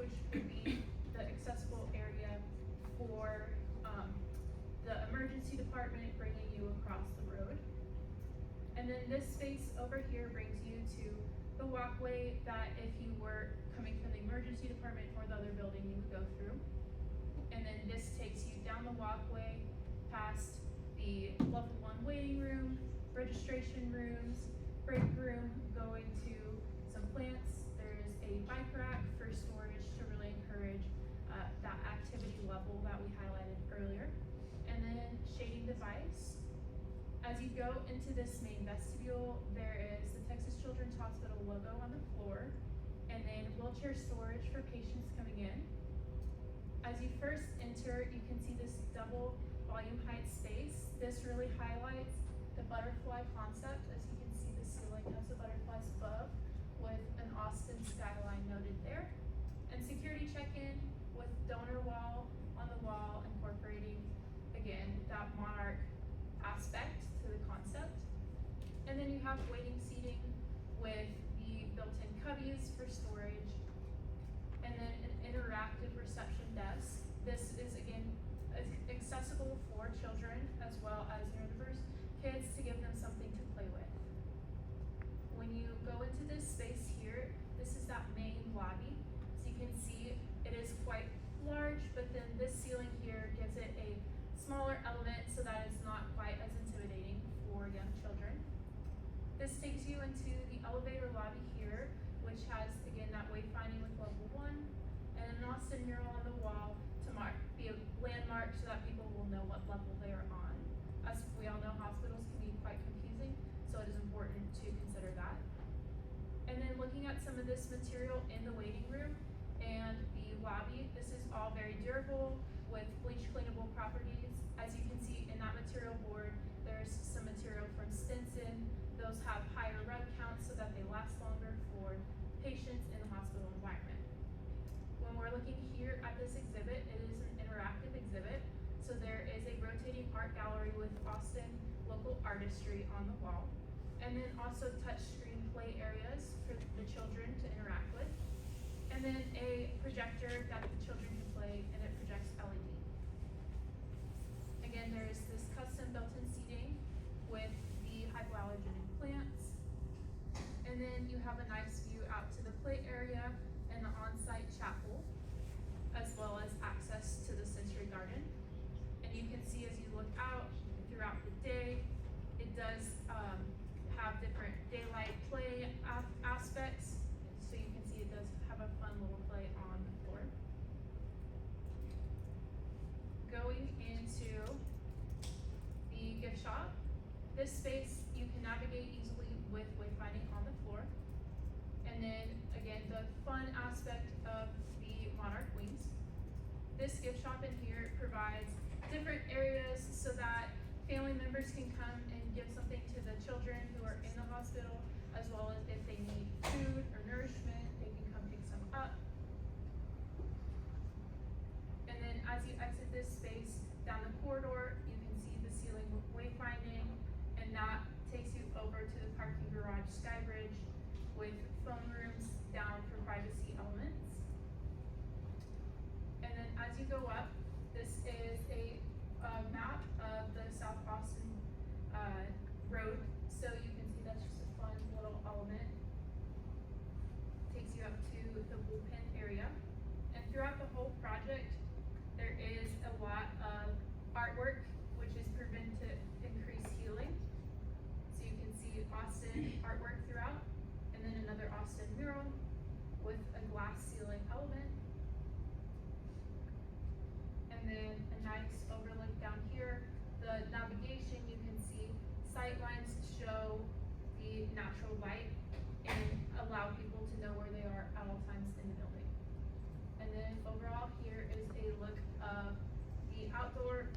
which would be the accessible area for the emergency department bringing you across the road. And then this space over here brings you to the walkway that if you were coming from the emergency department or the other building, you would go through. And then this takes you down the walkway past the level 1 waiting room, registration rooms, break room, going to some plants. There's a bike rack for storage to really encourage that activity level that we highlighted earlier. And then shading device. As you go into this main vestibule, there is the Texas Children's Hospital logo on the floor, and then wheelchair storage for patients coming in. As you first enter, you can see this double volume height space. This really highlights the butterfly concept. As you can see, the ceiling has the butterflies above with an Austin skyline noted there. And security check-in with donor wall on the wall, incorporating, again, that monarch aspect to the concept. And then you have waiting seating with the built-in cubbies for storage, and then an interactive reception desk. This is, again, accessible for children as well as neurodiverse kids to give them something to play with. When you go into this space here, this is that main lobby. So you can see it is quite large, but then this ceiling here gives it a smaller element so that it's not quite as intimidating for young children. This takes you into the elevator lobby here, which has, again, that wayfinding with level 1, and an Austin mural on the wall to be a landmark so that people will know what level they are on. As we all know, hospitals can be quite confusing, so it is important to consider that. And then looking at some of this material in the waiting room and the lobby, this is all very durable with bleach cleanable properties. As you can see in that material board, there's some material from Stinson. Those have higher rub counts so that they last longer for patients in the hospital environment. When we're looking here at this exhibit, it is an interactive exhibit. So there is a rotating art gallery with Austin local artistry on the wall. And then also touchscreen play areas for the children to interact with. And then a projector that the children can play, and it projects LED. Again, there is this custom built-in seating with the hypoallergenic plants. And then you have a nice view out to the play area and the on-site chapel, as well as access to the sensory garden. And you can see as you look out throughout the day, it does have different daylight play aspects. So you can see it does have a fun little play on the floor. Going into the gift shop, this space you can navigate easily with wayfinding on the floor. And then again, the fun aspect of the Monarch Wings. This gift shop in here provides different areas so that family members can come and give something to the children who are in the hospital, as well as if they need food or nourishment, they can come pick some up. And then as you exit this space down the corridor, you can see the ceiling with wayfinding, and that takes you over to the parking garage sky bridge with phone rooms down for privacy elements. And then as you go up, this is a map of the South Austin road. So you can see that's just a fun little element. Takes you up to the bullpen area. And throughout the whole project, there is a lot of artwork, which is proven to increase healing. So you can see Austin artwork throughout, and then another Austin mural with a glass ceiling element. And then a nice overlook down here. The navigation, you can see sight lines show the natural light and allow people to know where they are at all times in the building. And then overall here is a look of the outdoor